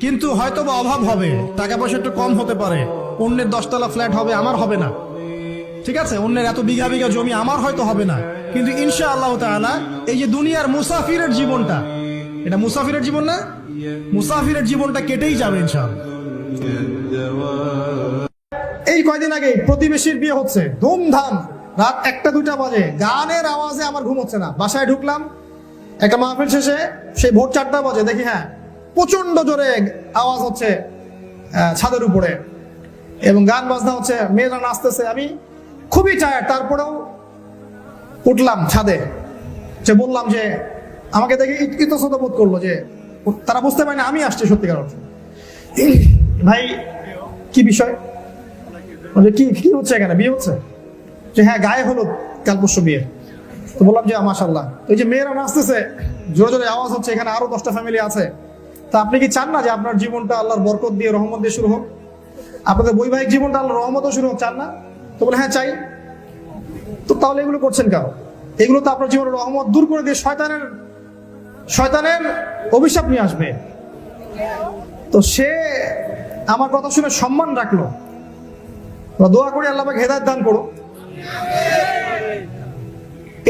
কিন্তু হয়তো বা অভাব হবে, টাকা পয়সা একটু কম হতে পারে, অন্যের 10 তলা ফ্ল্যাট হবে, আমার হবে না। ঠিক আছে, অন্যের এত বিঘা বিঘা জমি আমার হয়তো হবে না, কিন্তু ইনশাআল্লাহ তাআলা এই যে দুনিয়ার মুসাফিরের জীবনটা, এটা মুসাফিরের জীবন না, মুসাফিরের জীবনটা কেটেই যাবে ইনশাআল্লাহ। এই কয়দিন আগে প্রতিবেশীর বিয়ে হচ্ছে, ধুমধাম, রাত 1টা 2টা বাজে, গানের আওয়াজে আমার ঘুম হচ্ছে না। বাসায় ঢুকলাম, একটা মাহফিল শেষে সেই ভোর 4টা বাজে, দেখি হ্যাঁ প্রচন্ড জোরে আওয়াজ হচ্ছে ছাদের উপরে, এবং গান বাজনা হচ্ছে, মেয়েরা নাচতেছে। আমি খুবই টায়ার্ড, তারপরেও উঠলাম ছাদে, যে বললাম যে আমাকে দেখে ইতস্তত বোধ করলো, যে তারা বুঝতে পারে না আমি আসছি সত্যিকার অর্থে। ভাই কি বিষয়, কি কি হচ্ছে এখানে, বিয়ে হচ্ছে? যে হ্যাঁ, গায়ে হলুদ, কাল পরশু বিয়ে। তো বললাম যে মাশাআল্লাহ, এই যে মেয়েরা নাচতেছে, জোরে জোরে আওয়াজ হচ্ছে, এখানে আরো 10টা ফ্যামিলি আছে, তা আপনি কি চান না যে আপনার জীবনটা আল্লাহর বরকত দিয়ে, রহমত দিয়ে শুরু হোক, আপনাদের বৈবাহিক জীবনটা আল্লাহর রহমতও শুরু হোক, চান না? তো বলে হ্যাঁ চাই। তো তাহলে এগুলো করছেন কেন? এগুলো তো আপনার জীবনের রহমত দূর করে দিয়ে শয়তানের অভিশাপ নিয়ে আসবে। তো সে আমার কথা শুনে সম্মান রাখলো। দোয়া করি আল্লাহ পাক হেদায়েত দান করো।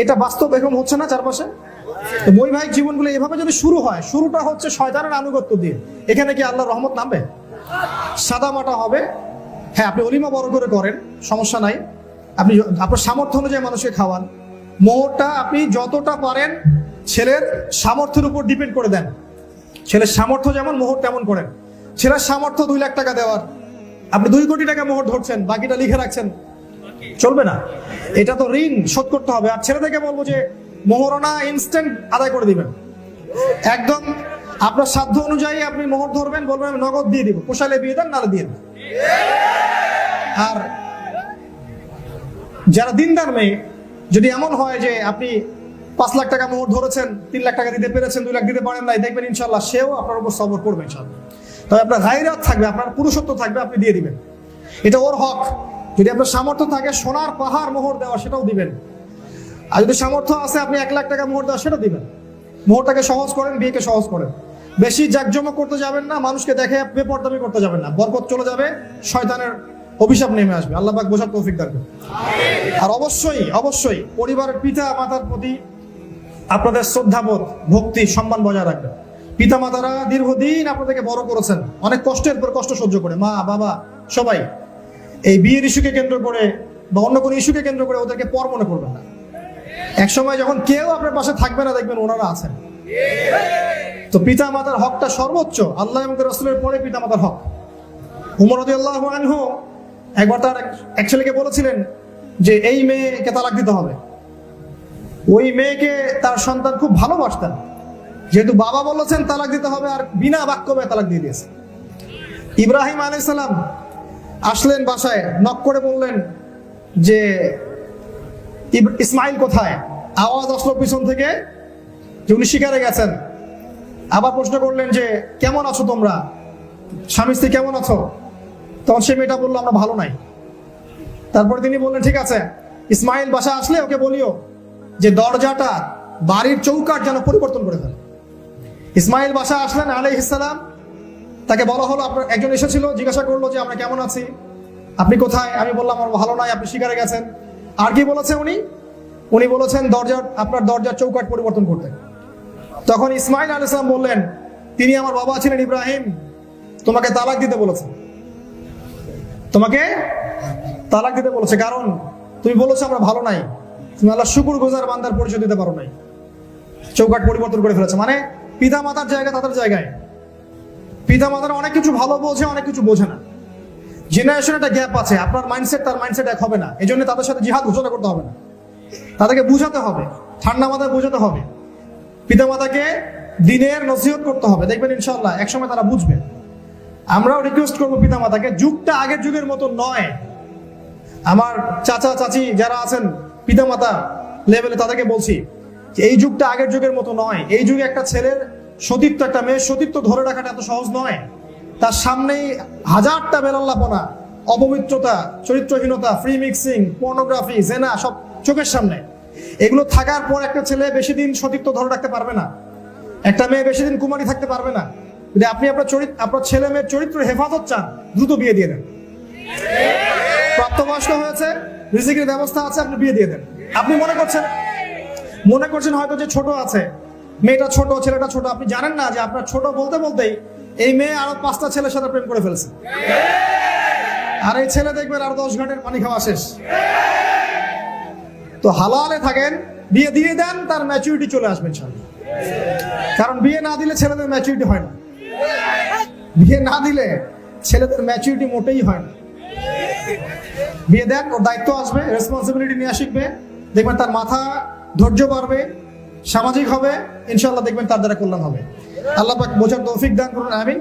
এটা বাস্তব এরকম হচ্ছে না চারপাশে? বৈবাহিক জীবনগুলো এভাবে যদি শুরু হয়, শুরুটা হচ্ছে শয়তানের আনুগত্য দিয়ে, এখানে কি আল্লাহর রহমত নামবে? সাদামাটা হবে। হ্যাঁ, আপনি অলিমা বড় করে করেন, সমস্যা নাই, আপনি আপনার সামর্থ্য অনুযায়ী মানুষকে খাওয়ান। মোহরটা আপনি যতটা পারেন ছেলের সামর্থ্যের উপর ডিপেন্ড করে দেন। ছেলের সামর্থ্য যেমন, মোহর তেমন করেন। ছেলের সামর্থ্য 2 লাখ টাকা দেওয়ার, আপনি 2 কোটি টাকা মোহর ধরছেন, বাকিটা লিখে রাখছেন, চলবে না। এটা তো ঋণ শোধ করতে হবে। আর ছেলেদেরকে বলবো যে মোহরনা ইনস্ট্যান্ট আদায় করে দিবেন, একদম আপনার সাধ্য অনুযায়ী আপনি মোহর ধরবেন, বলবেন আমি নগদ দিয়ে দিব, পোষালে বিয়ে দেন, নালে দিয়ে দেন। আর যারা দিনদার মেয়ে, যদি এমন হয় যে আপনি 5 লাখ টাকা মোহর ধরেছেন, 3 লাখ টাকা দিতে পেরেছেন, 2 লাখ দিতে পারেন নাই, দেখবেন ইনশাল্লাহ সেও আপনার উপর সবর করবে ইনশাল্লাহ। তবে আপনার গায়রাত থাকবে, আপনার পুরুষত্ব থাকবে, আপনি দিয়ে দিবেন, এটা ওর হক। যদি আপনার সামর্থ্য থাকে সোনার পাহাড় মোহর দেওয়া, সেটাও দিবেন। আর যদি সামর্থ্য আছে আপনি 1 লাখ টাকা মোহর দেওয়া, সেটা দিবেন। মোহরটাকে সহজ করেন, বিয়েকে সহজ করেন। বেশি জাকজমক করতে যাবেন না, মানুষকে দেখে বেপরদামি করতে যাবেন না, বরকত চলে যাবে, শয়তানের অভিশাপ নেমে আসবে। আল্লাহ পাক বোঝার তৌফিক দান করুন। আর অবশ্যই অবশ্যই পরিবারের পিতা মাতার প্রতি আপনাদের শ্রদ্ধাবোধ, ভক্তি, সম্মান বজায় রাখবেন। পিতা মাতারা দীর্ঘদিন আপনাদেরকে বড় করেছেন, অনেক কষ্টের পর কষ্ট সহ্য করে, মা বাবা সবাই। এই বিয়ের ইস্যুকে কেন্দ্র করে বা অন্য কোনো ইস্যুকে কেন্দ্র করে ওদেরকে পর মনে করবেন না। এক সময় যখন কেউ আপনার পাশে থাকবে না, দেখবেন ওনারা আছেন। তো পিতা মাতার হকটা সর্বোচ্চ, আল্লাহ এবং রাসূলের পরে পিতা মাতার হক। উমর রাদিয়াল্লাহু আনহু একবার তার এক ছেলেকে বলেছিলেন যে এই মেয়েকে তালাক দিতে হবে। ওই মেয়েকে তার সন্তান খুব ভালোবাসতেন, যেহেতু বাবা বলেছেন তালাক দিতে হবে, আর বিনা বাক্যবে তালাক দিয়ে দিয়েছে। ইব্রাহিম আলাইহিস সালাম আসলেন বাসায়, নক করে বললেন যে ইসমাইল কোথায়? আওয়াজ আসলো পিছন থেকে যে উনি শিকারে গেছেন। আবার প্রশ্ন করলেন যে কেমন আছো তোমরা, স্বামী স্ত্রী কেমন আছো? তখন সে মেয়েটা বললো আমরা ভালো নাই। তারপরে তিনি বললেন ঠিক আছে, ইসমাইল বাসা আসলে ওকে বলিও যে দরজাটা, বাড়ির চৌকাঠ যেন পরিবর্তন করে ফেলে। ইসমাইল বাসা আসলেন আলাইহিস সালাম, তাকে বলা হলো, আপনার একজন এসেছিল, জিজ্ঞাসা করলো যে আমরা কেমন আছি, আপনি কোথায়? আমি বললাম আমার ভালো নাই, আপনি শিকারে গেছেন। আর কি বলেছে উনি বলেছেন আপনার দরজার চৌকাঠ পরিবর্তন করতে। তখন ইসমাইল আলাইহিস সালাম বললেন, তিনি আমার বাবা ছিলেন ইব্রাহিম, তোমাকে তালাক দিতে বলেছে, তোমাকে তালাক দিতে বলেছে, কারণ তুমি বলেছো আমরা ভালো নাই, তুমি আল্লাহ শুকরগুজার বান্দার পরিচয় দিতে পারো নাই, চৌকাঠ পরিবর্তন করে ফেলেছে। মানে পিতা মাতার জায়গা তাদের জায়গায়। পিতা মাতারা অনেক কিছু ভালো বোঝে, অনেক কিছু বোঝে না। জেনারেশন একটা গ্যাপ আছে, আপনার মাইন্ডসেট তার মাইন্ডসেট এক হবে না। এই জন্য তাদের সাথে জিহাদ ঘোষণা করতে হবে না, তাদেরকে বুঝাতে হবে, ঠান্ডা মাথায় বোঝাতে হবে, পিতা মাতাকে দিনের নসিহত করতে হবে, দেখবেন ইনশাআল্লাহ একসময় তারা বুঝবে। আমরাও রিকোয়েস্ট করবো পিতা মাতাকে, যুগটা আগের যুগের মতো নয়। আমার চাচা চাচি যারা আছেন পিতা মাতা লেভেলে, তাদেরকে বলছি যে এই যুগটা আগের যুগের মতো নয়। এই যুগে একটা ছেলের সতীত্ব, একটা মেয়ের সতীত্ব ধরে রাখাটা এত সহজ নয়। তার সামনেই হাজারটা বেলাল্লাপনা, অপবিত্রতা, চরিত্রহীনতা, ফ্রি মিক্সিং, পর্নোগ্রাফি, জেনা, সব চোখের সামনে। এগুলো থাকার পর একটা ছেলে বেশি দিন সতীত্ব ধরে রাখতে পারবে না, একটা মেয়ে বেশি দিন কুমারী থাকতে পারবে না। যদি আপনি আপনার ছেলে মেয়ের চরিত্র হেফাজত চান, দ্রুত বিয়ে দিয়ে দেন। প্রাপ্তবয়স্ক হয়েছে, রিজিকের ব্যবস্থা আছে, আপনি বিয়ে দিয়ে দেন। আপনি মনে করছেন হয়তো যে ছোট আছে, মেয়েটা ছোট, ছেলেটা ছোট, আপনি জানেন না যে আপনার ছোট বলতে বলতেই এই মেয়ে আরো 5টা ছেলের সাথে প্রেম করে ফেলছে, আর এই ছেলে দেখবেন আরো 10 ঘন্টার পানি খাওয়া শেষ। তো হালালে থাকেন, বিয়ে দিয়ে দেন, তার ম্যাচুরিটি চলে আসবে ইনশাআল্লাহ। কারণ বিয়ে না দিলে ছেলেদের ম্যাচুরিটি হয় না, বিয়ে না দিলে ছেলেদের ম্যাচুরিটি মোটেই হয় না। বিয়ে দেন, ওর দায়িত্ব আসবে, রেসপন্সিবিলিটি নিয়ে শিখবে, দেখবেন তার মাথা ধৈর্য বাড়বে, সামাজিক হবে, ইনশাআল্লাহ দেখবেন তার দ্বারা কল্যাণ হবে। আল্লাহ পাক বোঝার তৌফিক দান করুন, আমিন।